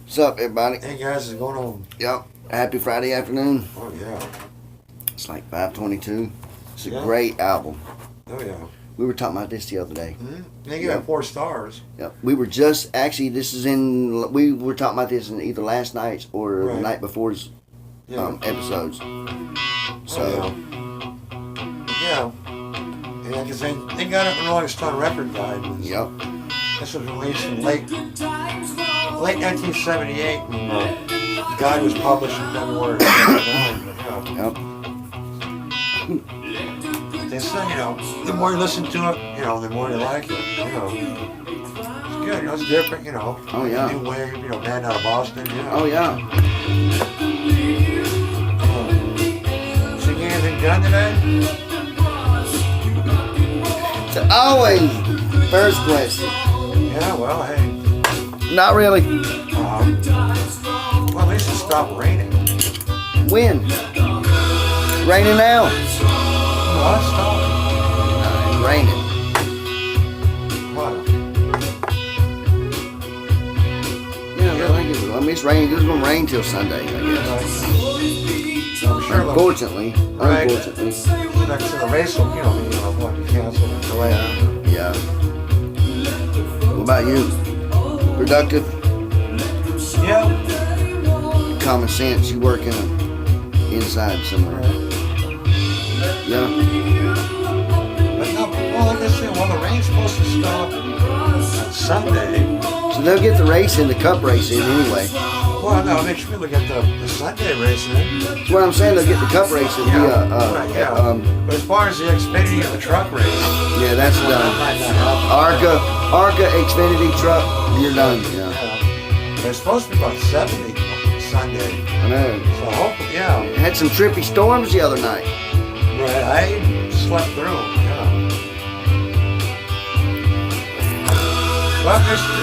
What's up, everybody? Hey guys, it's going on. Yep. Happy Friday afternoon. Oh yeah. It's like 5:22. It's a Yeah. great album. Oh yeah. We were talking about this the other day. Mm-hmm. They give it 4 stars. Yep. We were just actually. We were talking about this in either last night's or the Right. night before's Yeah. episodes. So Yeah. Yeah, because they got it in Rolling Stone Record Guide. yep. This was released in late 1978, and the guide was published in February of 1979. Yep. They said, the more you listen to it, the more you like it. It's good. It's different. Oh, yeah. New wave. Band out of Boston. Oh yeah. So you get anything done today? So always first question. Yeah. Well, hey. Not really. Well, at least it stopped raining. When? Raining now. Well, it stopped. It's raining. What? Yeah, I mean, it's raining. It's gonna rain till Sunday, I guess. I'm sure Unfortunately. Right. Unfortunately. next to the race will, what, be canceled and delayed. Yeah. What about you? Productive? Yeah. Common sense, you work inside somewhere. Yeah. But no, well, like I said, the rain's supposed to stop on Sunday. So they'll get the race in, the cup race in anyway. Well, no, they should be able to get the Sunday race in. That's what I'm saying, they'll get the cup race in. But as far as the Xfinity and the truck race, yeah, that's that done. might not happen. Arca Xfinity truck, you're done. Yeah. There's supposed to be about 70 Sunday. I know. So hopefully, yeah. Had some trippy storms the other night. Right, I slept through. Yeah. But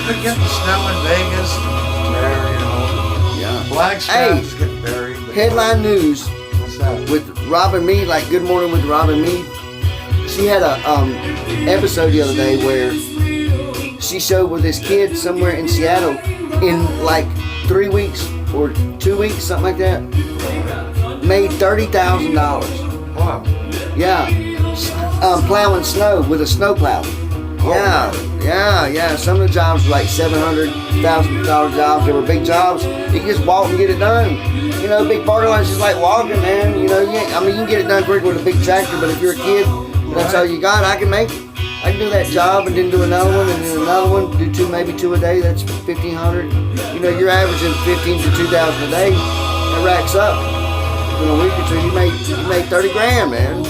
they're getting snow in Vegas. There, Yeah. Flagstaff's getting buried. Headline news What's that? with Robin Meade, like Good Morning with Robin Meade. She had a episode the other day where she showed with this kid somewhere in Seattle in like 3 weeks or 2 weeks, something like that. Made $30,000. Wow. Yeah. Plowing snow with a snowplow. Yeah. Some of the jobs were like $700,000 jobs. They were big jobs. You can just walk and get it done. Big party line's just like walking, man. You can get it done quick with a big tractor, but if you're a kid, that's all you got. I can do that job and then do another one and then another one. Do maybe two a day. That's 1,500. You're averaging 15 to 2,000 a day. That racks up. In a week or two, you made 30 grand, man.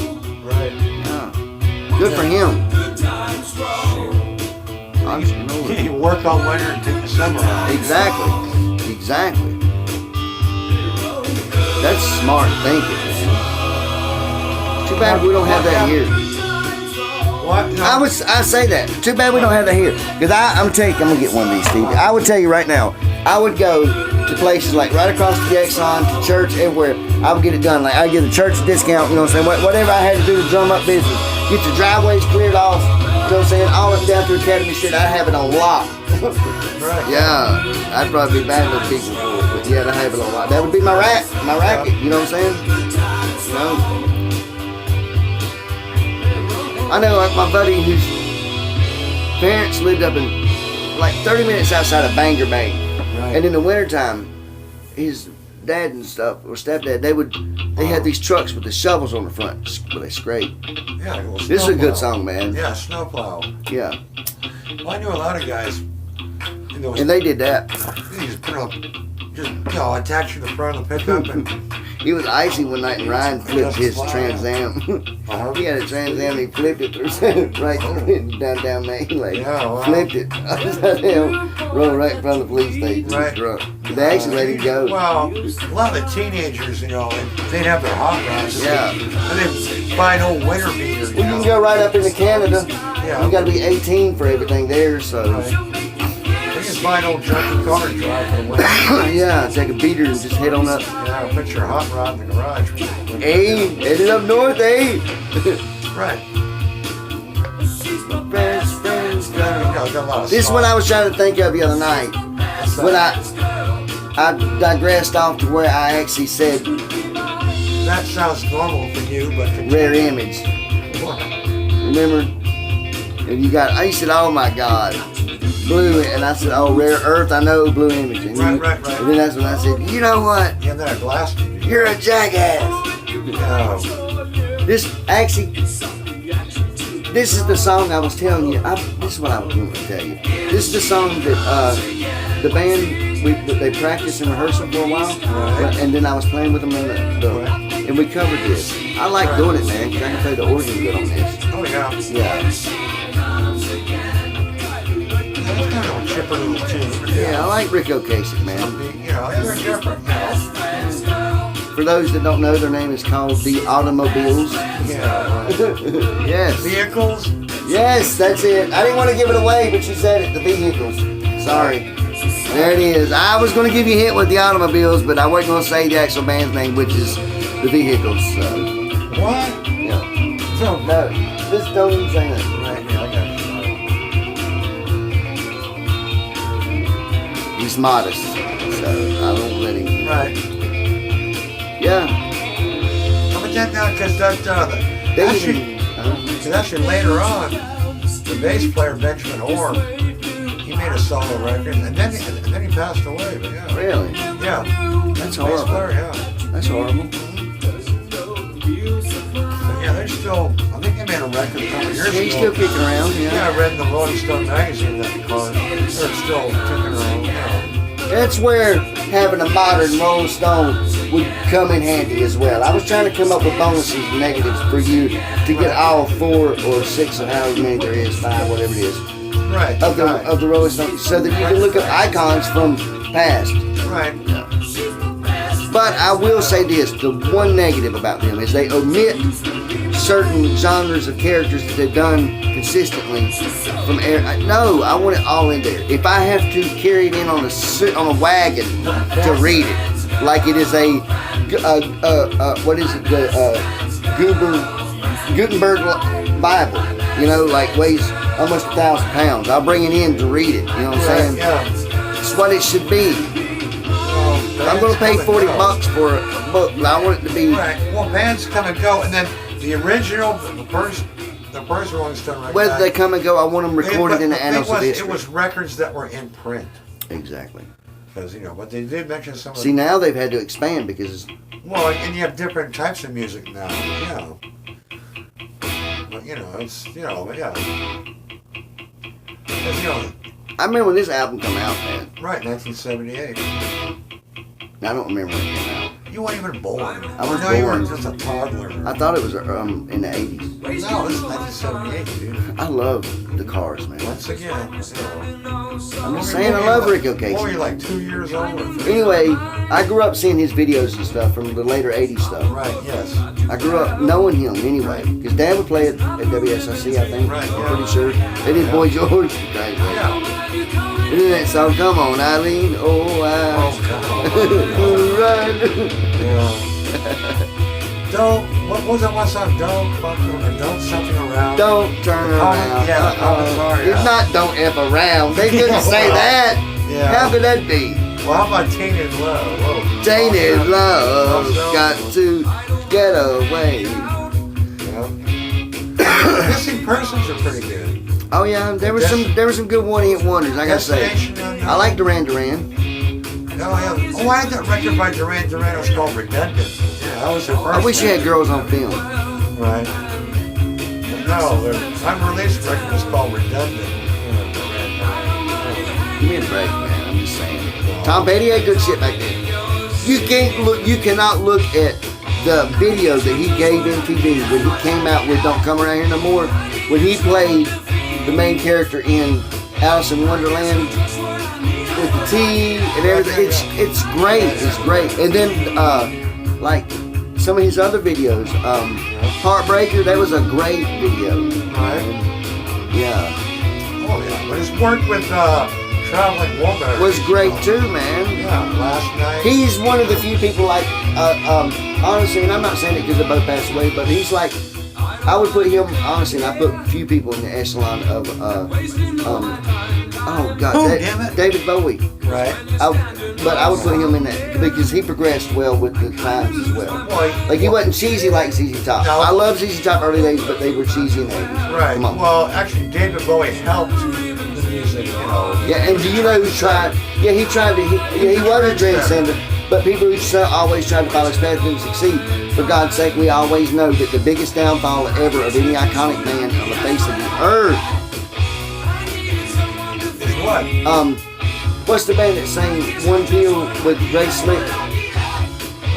Right. Yeah. Good for him. You work all winter and take the summer off. Exactly. That's smart thinking, man. Too bad we don't have that here. What? No. I say that. Too bad we don't have that here. Because I'm gonna get one of these, Stevie. I would tell you right now, I would go to places like right across the Exxon, to church, everywhere. I would get it done. Like I'd give the church a discount, you know what I'm saying? Whatever I had to do to drum up business. Get your driveways cleared off, you know what I'm saying? All up down through Academy Street, I'd have it on lock. Right. Yeah, I'd probably be bad with people for it, but yeah, I'd have it on lock. That would be my racket, you know what I'm saying? I know like my buddy whose parents lived up in like 30 minutes outside of Bangor Bay. Right. And in the wintertime, his dad and stuff, or stepdad, they had these trucks with the shovels on the front where they scrape. Yeah, well, This is a good snowplow. song, man. Yeah, snowplow. Yeah. Well, I knew a lot of guys. And they did that. They just put up, attach to the front of the pickup and. He was icy one night and Ryan flipped his Trans Am. Uh-huh. He had a Trans Am and he flipped it right down Main Lane. Yeah, wow. Flipped it. Upside down, rolled right in front of the police station. He was Right. drunk. They actually let him go. Well, a lot of the teenagers, they'd have their hot rods. Yeah. And they'd buy an old winter beater. Well, you can go right up into Canada. Yeah. You got to be 18 for everything there, so. Right. They just buy an old junky car and drive for the winter. Yeah, take a beater and just head on up. Yeah, put your hot rod in the garage. Hey, headed up north, hey. Right. Friends, Got a lot of This is what I was trying to think of the other night. What's that? When I digressed off to where I actually said That sounds normal for you, but rare image. Remember? And you got, I said, oh my God, blue, and I said, oh, rare earth, I know, blue image. And, Right. and then that's when I said, you know what? Yeah, then I blasted you. You're a jackass. Oh, This actually, this is the song I was telling you. This is what I was going to tell you. This is the song that the band they practiced and rehearsed for a while, Right. and then I was playing with them and we covered this. I like doing it, man, because I can play the organ good on this. oh yeah. Yeah, That's kind of a chipper little tune. yeah, I like Rick Ocasek, man. You know, they're different, you know. For those that don't know, their name is called the Automobiles. Yeah. Yes, Vehicles. yes, that's it. I didn't want to give it away, but you said it. The Vehicles. Sorry. There it is. I was going to give you a hint with the Automobiles, but I wasn't going to say the actual band's name, which is the Vehicles. So, What? yeah. So, No, just don't even say that. right, yeah, I got He's modest, so I don't let him. you. Right. Yeah. But then, because They actually, even, actually later on, the bass player Benjamin Orr, he made a solo record, and then he passed away. But yeah, really? yeah, That's bass horrible. player, yeah. That's horrible. But yeah, they're still. I think they made a record a couple years He's ago. still kicking around, Yeah, yeah. I read in the Rolling Stone magazine that the cars they're still kicking around. Yeah. That's where having a modern Rolling Stone would come in handy as well. I was trying to come up with bonuses and negatives for you to get all 4 or 6 or however many there is, 5, whatever it is, Right. of the Rolling Stone, so that you can look up icons from past. Right. But I will say this: the one negative about them is they omit certain genres of characters that they've done consistently from air. No, I want it all in there. If I have to carry it in on a wagon to read it, like it is a what is it, the Gutenberg Bible, you know, like weighs almost 1,000 pounds. I'll bring it in to read it. You know what I'm saying? Yeah. It's what it should be. I'm going to pay $40 for a book, but I want it to be. Right. Well, bands come and go, and then the original, the first Rolling Stone record. Whether they come and go, I want them recorded in the annals of history. It was records that were in print, Exactly. because but they did mention some. See, now they've had to expand because Well, and you have different types of music now. But it's but yeah. 'Cause, I remember when this album come out, man. right, 1978. I don't remember when it came out. You weren't even born. I was No, you were born. just a toddler. I thought it was in the 80s. No, this is 1978, dude. I love the Cars, man. Once again, I'm just saying, I love Rick What were you, Ocasek. like 2 years old? Anyway, I grew up seeing his videos and stuff from the later 80s stuff. Right, yes. I grew up knowing him anyway. Because Dad would play at WSIC, I think. Right, I'm yeah. pretty sure. They did Boy George. Yeah. And then that song, come on, Eileen. Oh, I. Oh, Right. yeah. Don't, what was that one song? Don't fuck or don't something around. Don't turn around. Yeah, the commentary, It's yeah. not don't F around. They didn't say that. Yeah. How could that be? Well, how about Tainted Love? Whoa. Tainted love Also- got to get away. Yeah. Missing Persons are pretty good. Oh yeah, there was some good one-hit wonders. I gotta say, Destination Unknown. I like Duran Duran. Oh, yeah. Oh, I had that record by Duran Duran. It was called Redundant. Yeah, that was their first. I wish you had record. girls on film. Right. No, their unreleased record was called Redundant. Give me a break, man. I'm just saying. Tom Petty had good shit back then. You cannot look at the video that he gave MTV when he came out with "Don't Come Around Here No More," when he played the main character in Alice in Wonderland with the tea and everything. It's great. It's great. And then like some of his other videos, Heartbreaker. That was a great video. Right. Yeah, Oh, yeah. But his work with Traveling Wilburys was great too, man. Yeah, Last Night. He's one of the few people, like, honestly, and I'm not saying it because they both passed away, but he's like I would put him honestly. And I put a few people in the echelon of oh God, Oh, damn it. David Bowie. Right. But I would put him in that because he progressed well with the times as well. Well, Like he wasn't cheesy like ZZ Top. No. I love ZZ Top early days, but they were cheesy in the 80s. right. Come on. Well, actually, David Bowie helped the music, you know. Yeah, and do you know who tried? Yeah, he tried to. He was a transcender, but people who always tried to follow his path didn't succeed. For God's sake, we always know that the biggest downfall ever of any iconic man on the face of the earth. Is what? What's the band that sang One Pill with Ray Slick?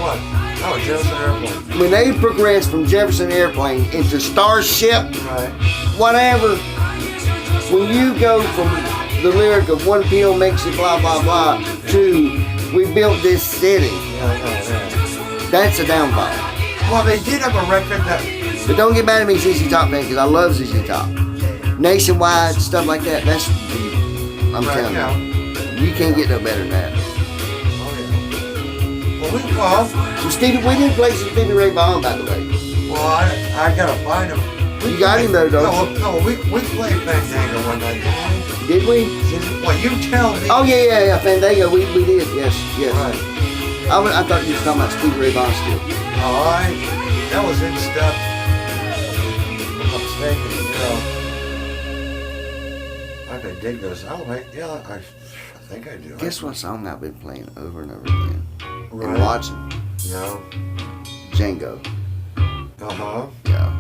What? Oh, Jefferson Airplane. When they progressed from Jefferson Airplane into Starship, Right. whatever, when you go from the lyric of one pill makes you blah blah blah to we built this city, Yeah. that's a downfall. Well, they did have a record that. But don't get mad at me, ZZ Top fan, because I love ZZ Top. Nationwide stuff like that, that's I'm Right, telling yeah. you, you can't get no better than that. Oh yeah. Well, We didn't play some Stevie Ray Vaughan, by the way. I gotta find him. You got him though, don't you? No, we played Fandango one night. Did we? Well, you tell me. Oh yeah, Fandango. We did. Yes. Right. I thought you were talking about Stevie Ray Vaughan still. Oh, that was in step. If I'm mistaken, you know. I could dig this. Oh, wait, yeah, I think I do. Guess what song I've been playing over and over again Right. and watching? Yeah. Django. Uh-huh. Yeah.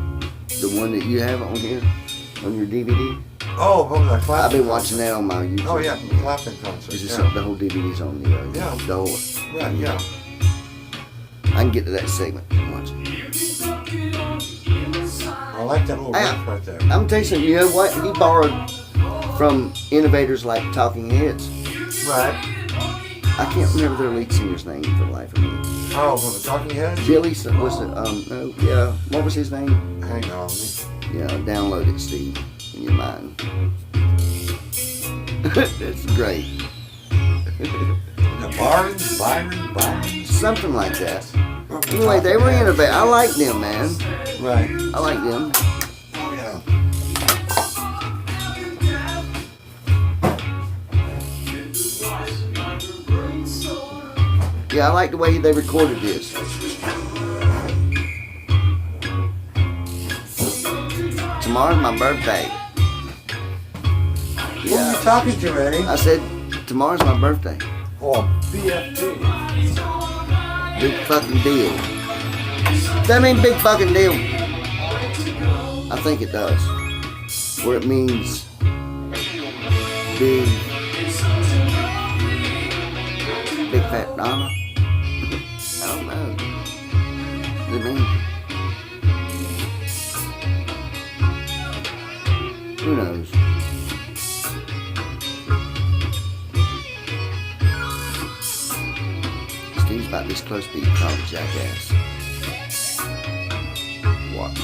The one that you have on here on your DVD. Oh, from the Clapton. I've been watching that on my YouTube. Oh, yeah, from the Clapton concert. Is this Yeah. the whole DVD's on the Yeah. the whole. Right, yeah. I can get to that segment and watch it. I like that little Hey, riff right there. I'm gonna tell you something. You know what? He borrowed from innovators like Talking Heads. Right. I can't remember their lead singer's name for the life of me. Oh, from the Talking Heads? Billy was it? No, yeah. What was his name? Hang on. Yeah, download it, Steve, in your mind. It's great. Byron? Something like that. Anyway, they were innovative. I like them, man. Right. I like them. Oh, yeah. Yeah, I like the way they recorded this. Tomorrow's my birthday. Who are you talking to, Eddie? I said, tomorrow's my birthday. Oh, BFD. Big fucking deal. Does that mean big fucking deal? I think it does. Where it means big fat dollar. I don't know. Does it mean? Who knows? Steve's about this close to being called a jackass. What?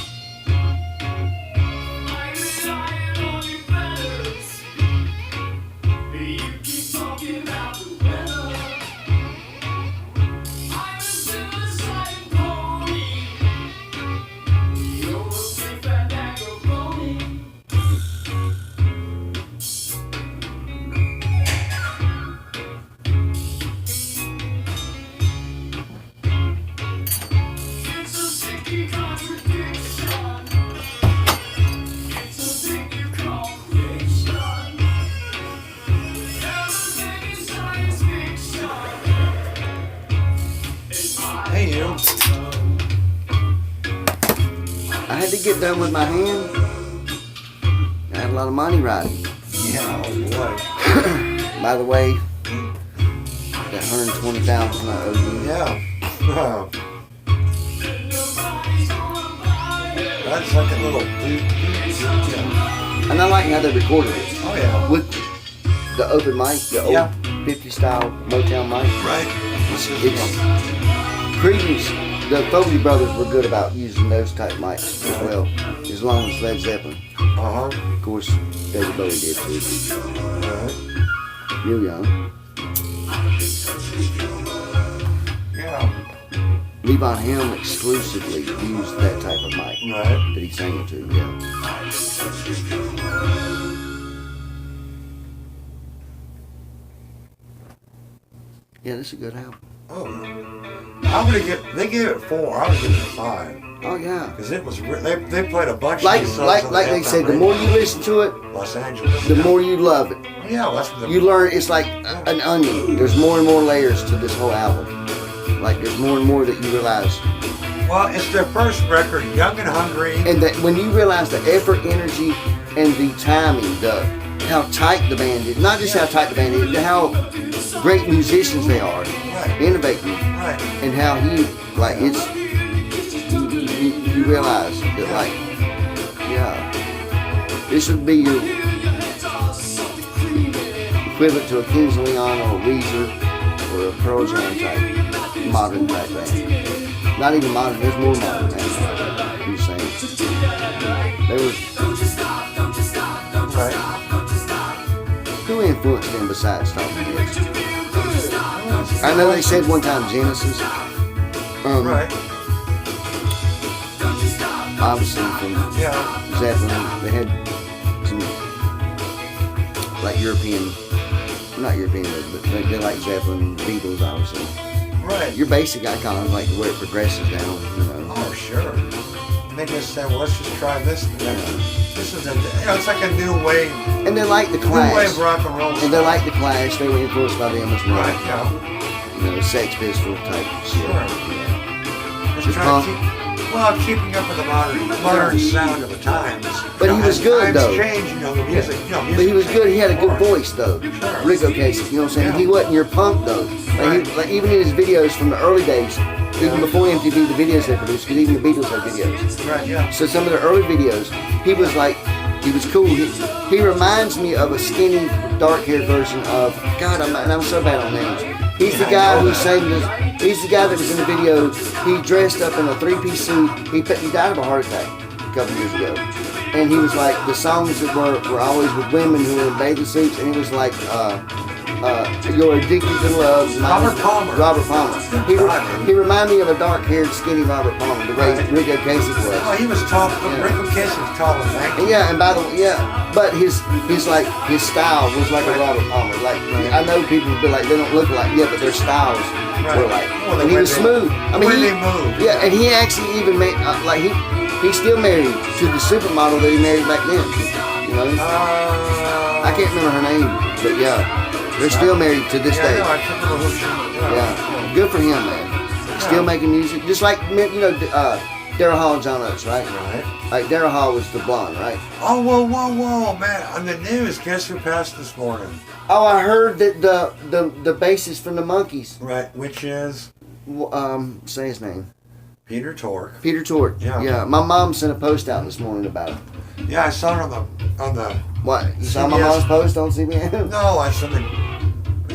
Hey, you. I had to get done with my hand. I had a lot of money riding. Yeah, oh boy. By the way, that 120,000 I owe you. Yeah. That's like a little. Yeah. And I like how they recorded it. Oh, yeah. With the open mic, the old Yeah. 50 style Motown mic. Right. It's Creedence, the Foley brothers were good about using those type mics as well, as long as Led Zeppelin. Uh-huh. Of course, David Bowie did too. Right. Neil Young. Yeah. Levon Helm exclusively used that type of mic Right. that he sang into, yeah. Yeah, this is a good album. Oh. They gave it 4. I would give it a 5. Oh yeah. Because it was, they played a bunch Like of these songs like on like the they FM said, the radio. more you listen to it, Los Angeles. the more you love it. Yeah, that's what You learn it's like an onion. There's more and more layers to this whole album. Like there's more and more that you realize. Well, it's their first record, Young and Hungry. And that when you realize the effort, energy, and the timing, how tight the band is, not just how tight the band is, how great musicians they are, Right. innovating, Right. and how he, like, it's, you realize that, like, yeah, this would be your equivalent to a Kings of Leon or a Weezer or a Pearl Jam type, modern type band. Not even modern, there's more modern bands. I'm saying. There was, Right. who influenced them besides Talking Heads? I know they said one time Genesis. Right. Obviously from Yeah. Zeppelin, they had some like European, not European, but they like Zeppelin, Beatles, obviously. Right. Your basic icons like the way it progresses down, you know. Oh, sure. And they just said, well, let's just try this. This is it's like a new wave. And they like the New Clash. wave rock and roll. And they like the Clash. They were influenced by them as well. Right, yeah. You know, Sex Pistol type shit. Sure. Just trying to keeping up with the modern sound of the times. But he was good, times though. change, the music, music But he was good. He had a good changes. voice, though. Sure. Rick Ocasek, you know what I'm saying? Yeah. He wasn't your punk, though. Right. Like even in his videos from the early days, even before MTV, the videos they produced, because even the Beatles had videos. Right, yeah. So some of the early videos, he was like, he was cool. He reminds me of a skinny, dark-haired version of, God, I'm so bad on names. He's the guy who sang this. He's the guy that was in the video. He dressed up in a three-piece suit. He died of a heart attack a couple years ago. And he was like, the songs that were always with women who were in bathing suits. And he was like, You're Addicted to Love. Robert Palmer. Robert Palmer. He reminded me of a dark-haired, skinny Robert Palmer, the way Rick Ocasek was. Oh, he was tall. Yeah. Rick Ocasek was tall and lanky. And yeah, and by the way, but his style was like a Robert Palmer. Like I know people would be like they don't look like, but their styles were like. Well, the And he way was they- smooth. I the mean, way he, they moved. yeah, and he actually even made he's still married to the supermodel that he married back then. You know, I can't remember her name, but yeah, they're still married to this day. No, I can't remember who she was. Yeah, good for him, man. Still making music, just like Daryl Hall and John Oates, right? Right. Like Daryl Hall was the blonde, right? Oh, whoa, man! On the news, guess who passed this morning? Oh, I heard that the bassist from the Monkees. Right, which is Say his name. Peter Tork. Peter Tork. Yeah. My mom sent a post out this morning about it. Yeah, I saw it on the. What? You saw my CBS. mom's post on CBS? No, I saw the.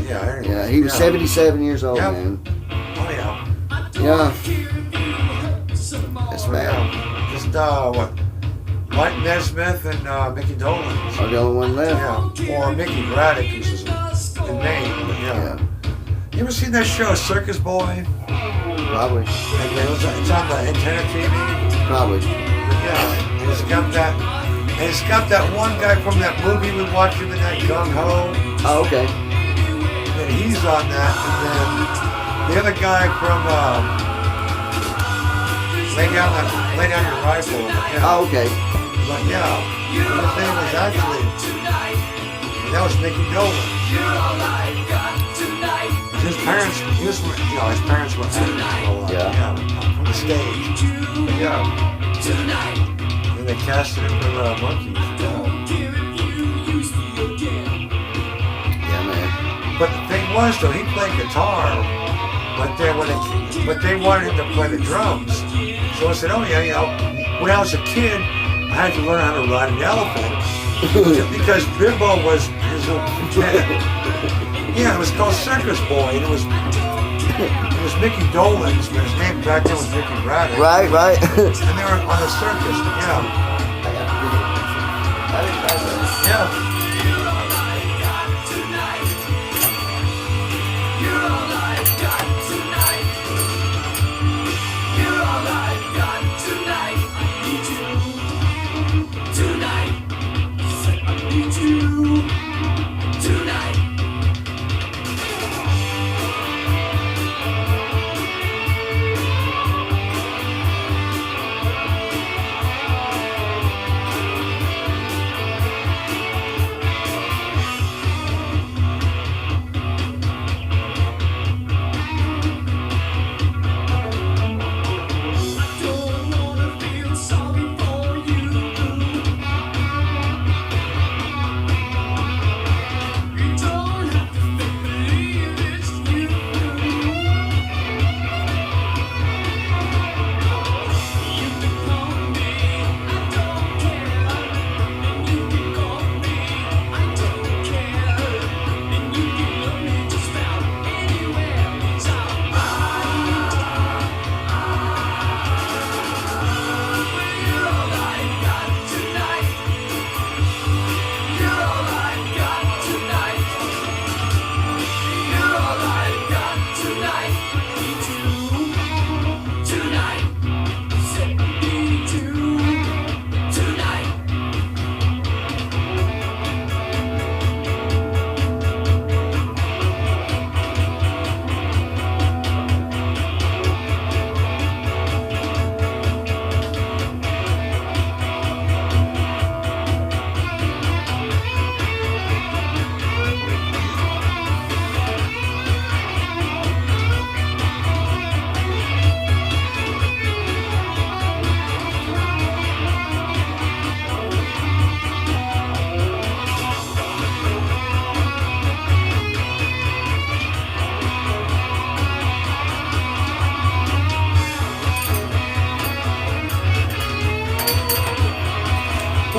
Yeah. Anyway, Yeah, he was 77 years old, Yep. man. Oh yeah. Yeah. That's bad. Yeah. Just what? Mike Nesmith and Mickey Dolenz. Are the only one left. Yeah. Or Mickey Braddock, who's his name. But yeah. You ever seen that show, Circus Boy? Probably. And it's on the antenna TV. Probably. Yeah, and it's got that one guy from that movie we watched him in that Gung Ho. Oh, okay. And he's on that, and then the other guy from Lay Down Your Rifle. Yeah. Oh, okay. But yeah, his name was actually that was Mickey Dolan. His parents, his parents were actors. Yeah. From the stage. But yeah. And they casted him for Monkeys. Yeah, man. But the thing was, though, he played guitar, but they wanted him to play the drums. So I said, oh yeah, when I was a kid, I had to learn how to ride an elephant because Bimbo was his yeah, it was called Circus Boy, and it was Mickey Dolenz, but his name back then was Mickey Braddock. Right. And they were on the circus, yeah. Yeah.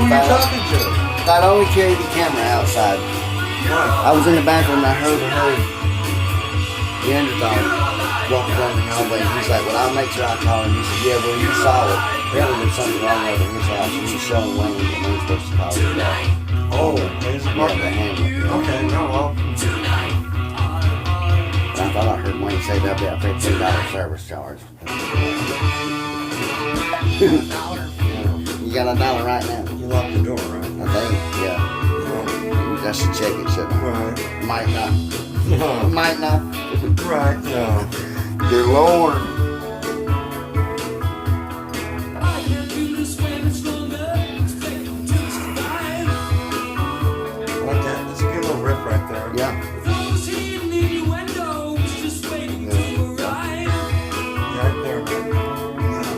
you I talking to? I'd only carry the camera outside. What? I was in the bathroom and I heard Neanderthal walking down the hallway. And he's like, well, I'll make sure I call him. He said, yeah, well, you saw it. Apparently there's something wrong over his house. And he's showing Wayne that we're supposed to call it. Oh, there's a Yeah, mark. the handle. Okay, no, well. And I thought I heard Wayne say that'd be a $15 service charge. You got $1 right now. You locked the door, right? I think, yeah. Just to check it, shouldn't I? Right. Might not. No. Might not. Right, no. Dear Lord. Like that. That's a good little riff right there. Yeah. Right there.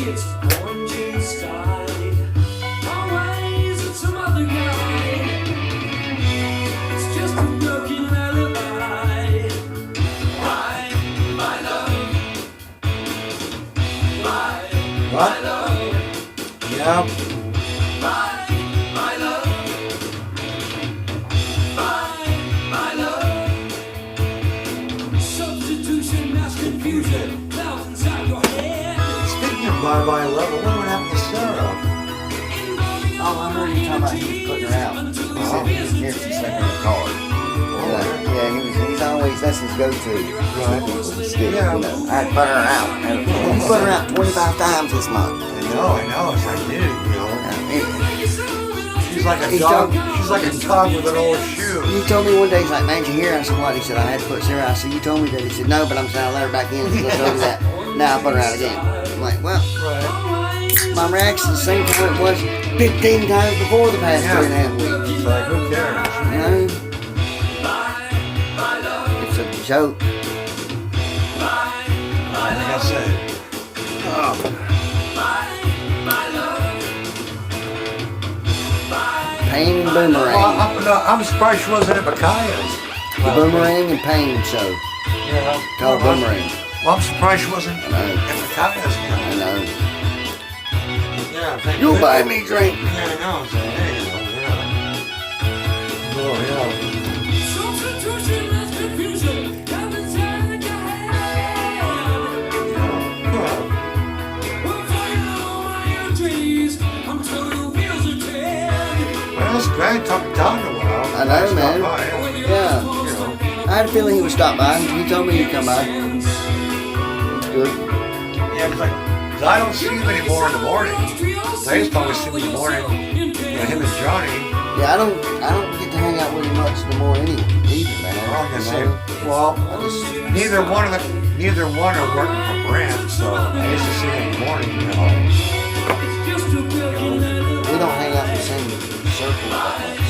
It's orange and sky. Always it's some other guy. It's just a broken lullaby. My love. What? My love. Yeah. My love. My love. Substitution, mass confusion. Clouds inside your head. Speaking of bye-bye level, what would happen to Sarah? Oh, I heard you talking about he was putting her out. He said he was here, she sent him a card. Yeah, he's always, that's his go-to. Right. Stick, Yeah. you know, I had to put her out. He put her out 25 times this month. I know. It's like, dude, you know. She's like a He's dog. done- She's like a dog with an old shoe. You told me one day, he's like, man, did you hear? I said, what? He said, I had to put Sarah out. I said, you told me that. He said, no, but I'm saying I'll let her back in. He said, let's do that. Now I put her out again. I'm like, well, Right. my reaction's the same time it was 15 times before the past Yeah. 3.5 weeks. It's like, who cares? You know? It's a joke. Like I said. Pain and Boomerang. I'm surprised she wasn't at Micaiah's. The Boomerang and Pain show. Yeah. Called Boomerang. Well, I'm surprised she wasn't I know. at Micaiah's. I know. Yeah, thank You'll you. buy me a drink. Yeah, I know. So, hey, yeah. Oh, yeah. Substitution, mass confusion. Clouds inside your head. Well, We'll fire all my trees until the wheels are dead. that's great. Talking to a while. I know, Stop man. by, Yeah. you know. I had a feeling he would stop by. He told me he'd come by. It's good. Yeah, cause I don't see him anymore in the morning. They used to always see him in the morning. You know, him and Johnny. Yeah, I don't get to hang out with him much no more either, man. Well, like I You said, know? well, I just, neither one are working for Brand, so I used to see him in the morning, you know. we don't hang out in the same circle that much.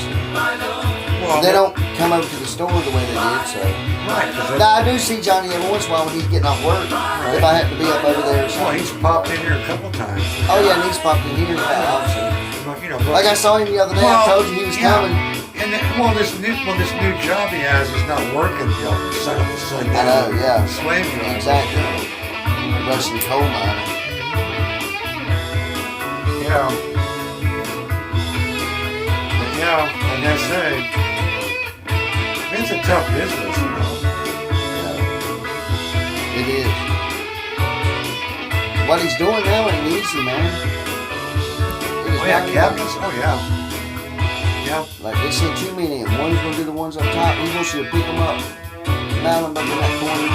Well, They don't come over to the store the way they did, so. right, cause Now, I do see Johnny every once in a while when he's getting off work. If I happen to be up over there or well, something. he's popped in here a couple times. Oh, yeah, and he's popped in here quite often. But, you know, Like I saw him the other day, I told you he was yeah. coming. And then, this new job he has is not working. You know, son of a son. I know, yeah. Slave driver. Exactly. Russian coal miner. Yeah. But yeah, like I say, it's a tough business, you know. It is. What he's doing now ain't easy, man. It is Oh yeah, not easy. cabinets. Oh yeah. Yeah. Like they sent you many, and one's gonna do the ones up top. He wants you to pick them up, mount them up in that corner,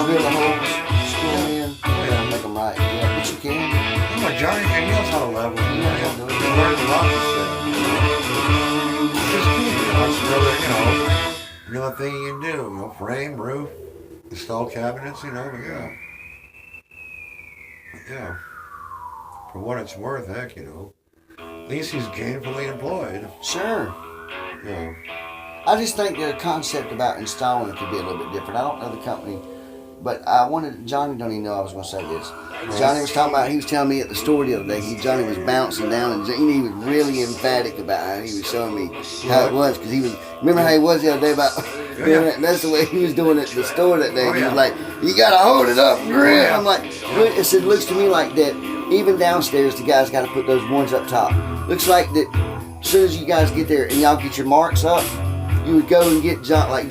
drill the holes, screw them in, Oh yeah. make them right. Yeah, but you can. Oh, Johnny, and he knows how to level. You know, he'll learn a lot of stuff. It's just cool, you know. It's another thing you can do. You know, frame, roof, install cabinets. You know, but yeah. But yeah. For what it's worth, heck, you know. At least he's gainfully employed. Sure. Yeah. I just think their concept about installing it could be a little bit different. I don't know the company But I wanted Johnny don't even know I was going to say this. Johnny was talking about, he was telling me at the store the other day, Johnny was bouncing down and he was really emphatic about how he was showing me how it was. Because he was, remember how he was the other day about doing it? That's the way he was doing it at the store that day. He was like, you got to hold it up and grip. I'm like, look, it said, looks to me like that even downstairs the guys got to put those ones up top. Looks like that as soon as you guys get there and y'all get your marks up, you would go and get John, like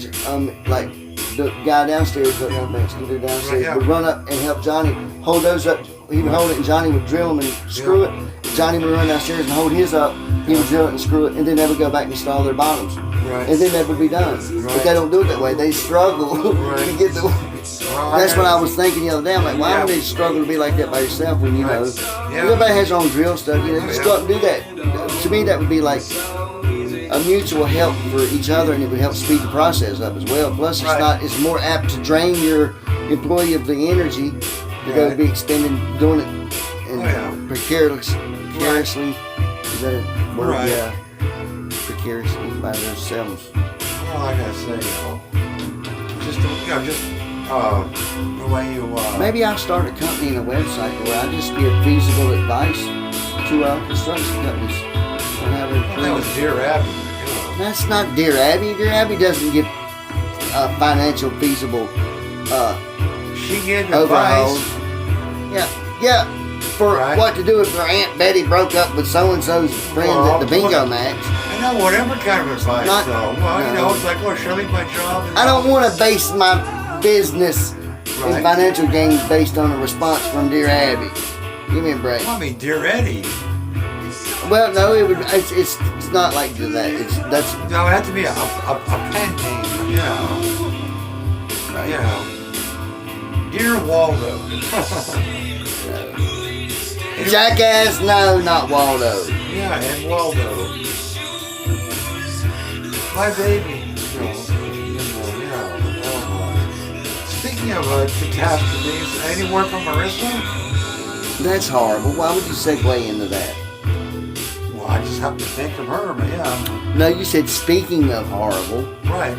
the guy downstairs, downstairs would run up and help Johnny hold those up. He would hold it and Johnny would drill them and screw it. Johnny would run downstairs and hold his up. He would drill it and screw it, and then they would go back and install their bottoms. Right. And then that would be done. But they don't do it that way. They struggle to get the. That's what I was thinking the other day. I'm like, why would they struggle to be like that by yourself when you know everybody has their own drill stuff? You know, just go up and do that. To me, that would be like a mutual help for each other, and it would help speed the process up as well. Plus, it's more apt to drain your employee of the energy to go be expending doing it and precariously. Is that a word? Right. Yeah. Precariously by themselves. Well, like I say, just the way you. Maybe I'll start a company and a website where I just give feasible advice to construction companies on how to improve. That was Dear Abby. That's not Dear Abby. Dear Abby doesn't give financial feasible She gave overhauls. advice. Yeah. For what to do if her Aunt Betty broke up with so-and-so's friends at the bingo match. I know, whatever kind of advice, though. Well, you know, it's like, oh, should I leave my job? I don't want to base my business and financial gains based on a response from Dear Abby. Give me a break. Well, I mean, Dear Eddie. Well, no, it would. It's not like that. That's. No, it had to be a pen name, you know. Dear Waldo. Jackass, no, not Waldo. Yeah, and Waldo. My baby. Speaking of catastrophes, any word from Marissa? That's horrible. Why would you segue into that? Well, I just have to think of her, but yeah. No, you said speaking of horrible. Right.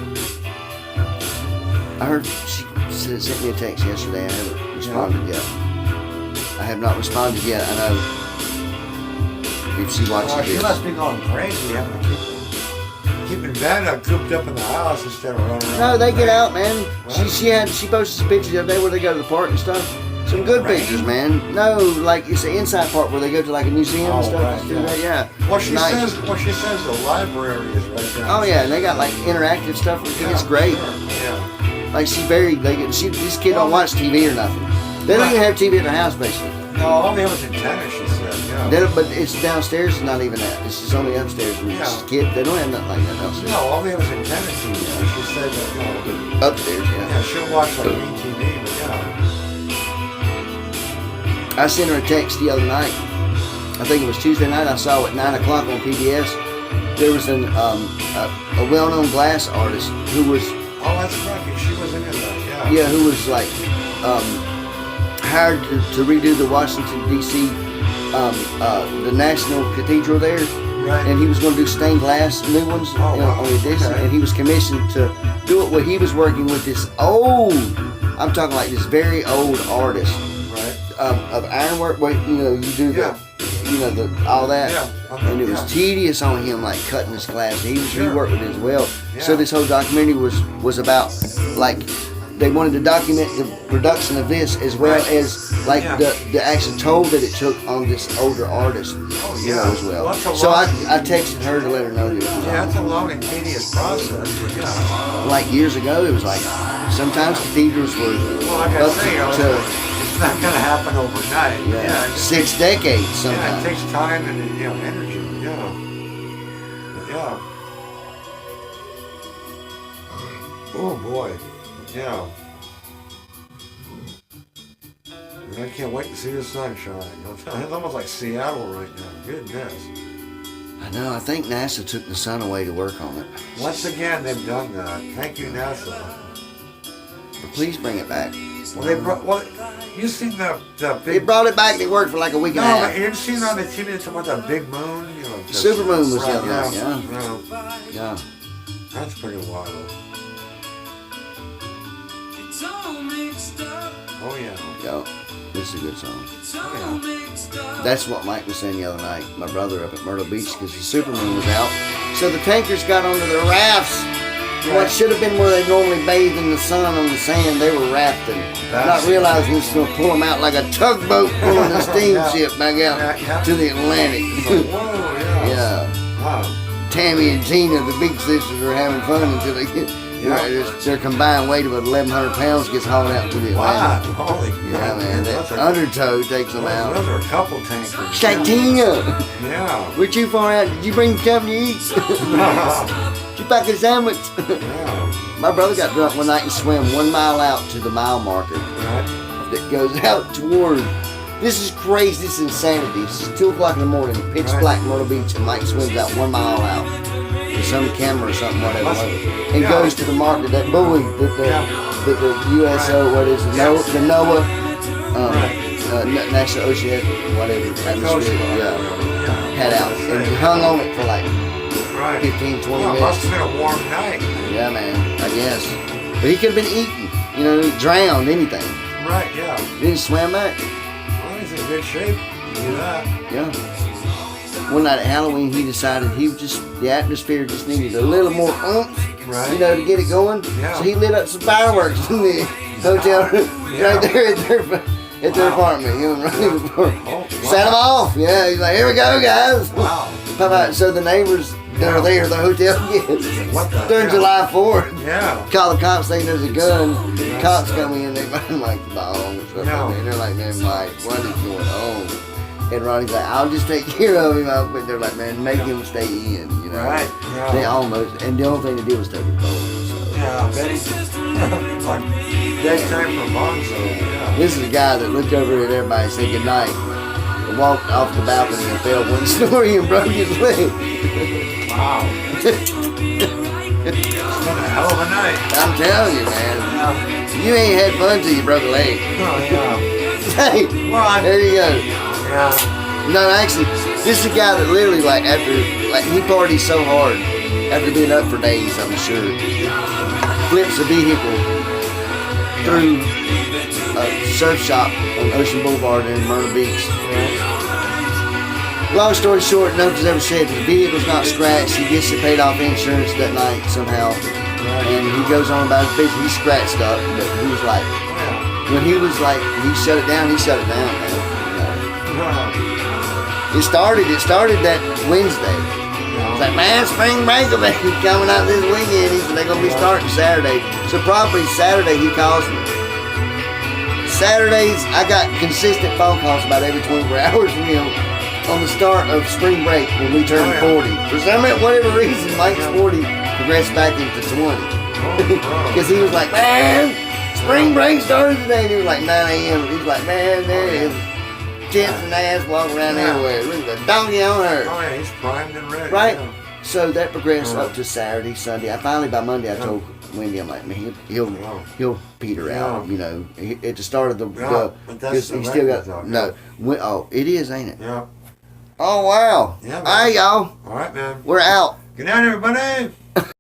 I heard she sent me a text yesterday. I haven't responded yet. I have not responded yet. I know if she watches She this. must be going crazy having to keeping Vanna cooped up in the house instead of running around. No, they get out, man. What? She posted some pictures the other day where they go to the park and stuff. Some good pictures, man. No, like it's the inside part where they go to like a museum and stuff. Right, Yeah. Well, she Nice. says the library is right down. Oh yeah, and they got like interactive stuff. It's great. Yeah. Like this kid don't watch TV or nothing. They don't even have TV at their house basically. No, all they have is antenna, she said. Yeah. But it's downstairs. It's not even that. It's just only upstairs. And this kid, they don't have nothing like that downstairs. No, all they have is antenna TV. She said that. Upstairs, Yeah, she'll watch like green TV, but I sent her a text the other night. I think it was Tuesday night. I saw at 9 o'clock on PBS. There was a well-known glass artist who was Oh, that's right. She was in it. who was like hired to redo the Washington D.C. The National Cathedral there. Right. And he was going to do stained glass new ones on the addition, and he was commissioned to do it. Where he was working with this I'm talking like this very old artist, of ironwork. Where you do all that, and it was tedious on him, like cutting this glass. He worked with it as well. So this whole documentary was about like they wanted to document the production of this as well as like the actual toll that it took on this older artist, as well. Well, So I texted her to let her know that it was Yeah, it's a long and tedious process. But like years ago. It was like sometimes cathedrals were like I up say, it's not going to happen overnight. to 6 decades Yeah, it sometimes. takes time and energy. Yeah. Oh boy. Yeah. I can't wait to see the sunshine. It's almost like Seattle right now. Goodness. I know. I think NASA took the sun away to work on it. Once again, they've done that. Thank you, NASA. But please bring it back. Well, they brought. Well, you seen the They big. brought it back. And it worked for like a week and a No, half. but you seen on the TV they talk about the big moon? The Supermoon was the other yeah, night, yeah. Yeah. That's pretty wild. It's all me. Oh yeah. Yo, this is a good song. Oh yeah. That's what Mike was saying the other night. My brother up at Myrtle Beach because the Superman was out. So the tankers got onto their rafts. What should have been where they normally bathe in the sun on the sand, they were rafting. Not realizing it's going to pull them out like a tugboat pulling a steamship back out to the Atlantic. Whoa, yeah. Yeah. Wow. Tammy and Tina, the big sisters, are having fun until they get their combined weight of about 1,100 pounds gets hauled out to the Wow. Atlantic. Holy Yeah, man, those that are- undertow takes them out. Those are a couple tankers. She's like, Tina, Yeah. we're too far out. Did you bring something to eat? Did you pack a sandwich? Yeah. My brother got drunk one night and swam 1 mile out to the mile marker Right. that goes out toward. This is crazy. This is insanity. This is 2 o'clock in the morning, pitch Right. black Myrtle Beach, and Mike swims out 1 mile out with some camera or something, whatever, and Yeah. goes to the marker, that buoy that the USO, what is it, the NOAA, National Oceanic, whatever, atmosphere, had out, and he hung on it for like Right. 15, 20 Well, it minutes. must have been a warm night. Yeah, man, I guess. But he could have been eaten, you know, drowned, anything. Right, yeah. He didn't swim back. Well, he's in good shape. You do that. Yeah. One night at Halloween, he decided the atmosphere just needed a little more oomph, Right. you know, to get it going. Yeah. So he lit up some fireworks in the hotel right there at their apartment. You know, right in the apartment. Oh, wow. Set them off. Yeah, he's like, here we go, guys. Wow. Pop out. So the neighbors that are there, the hotel guests, What the during hell? July 4th, Yeah. call the cops saying there's a gun. Cops come in, they find like the bomb and stuff No. like that. They're like, man, Mike, what is going on? And Ronnie's like, I'll just take care of him. But they're like, man, make him stay in, you know. Right. Yeah. They almost, and the only thing they did was take his phone. So. Yeah, I bet he's like dead time for Bonzo. Yeah. This is a guy that looked over at everybody and said goodnight. And walked off the balcony and fell one story and broke his leg. Wow. It's been a hell of a night. I'm telling you, man. Yeah. You ain't had fun till you broke a leg. Oh, yeah. Hey, Well, there you go. yeah. No, actually, this is a guy that literally, like, he partied so hard, after being up for days, I'm sure, flips a vehicle through a surf shop on Ocean Boulevard in Myrtle Beach. Long story short, nobody's ever said the vehicle's not scratched. He gets it paid off insurance that night somehow. And he goes on about his business. He's scratched up, but he was like, when he was like, he shut it down, man. Yeah. It started that Wednesday. It's like, man, spring break will be coming out this weekend. He said they're going to be starting Saturday. So probably Saturday he calls me. Saturdays, I got consistent phone calls about every 24 hours from him on the start of spring break when we turned 40. For some whatever reason, Mike's 40 progressed back into 20. Because he was like, man, spring break started today. And he was like 9 a.m. He's like, man, there is tits and ass walking around everywhere. Look at the donkey on her. Oh, yeah, he's primed and ready. Right? Yeah. So that progressed up to Saturday, Sunday. By Monday, I told Wendy, I'm like, man, he'll peter out, you know. At the start of the, Yeah, but that's he the still record, got, though. oh, it is, ain't it? Yeah. Oh, wow. Yeah, man. All right, y'all. All right, man. We're out. Good night, everybody.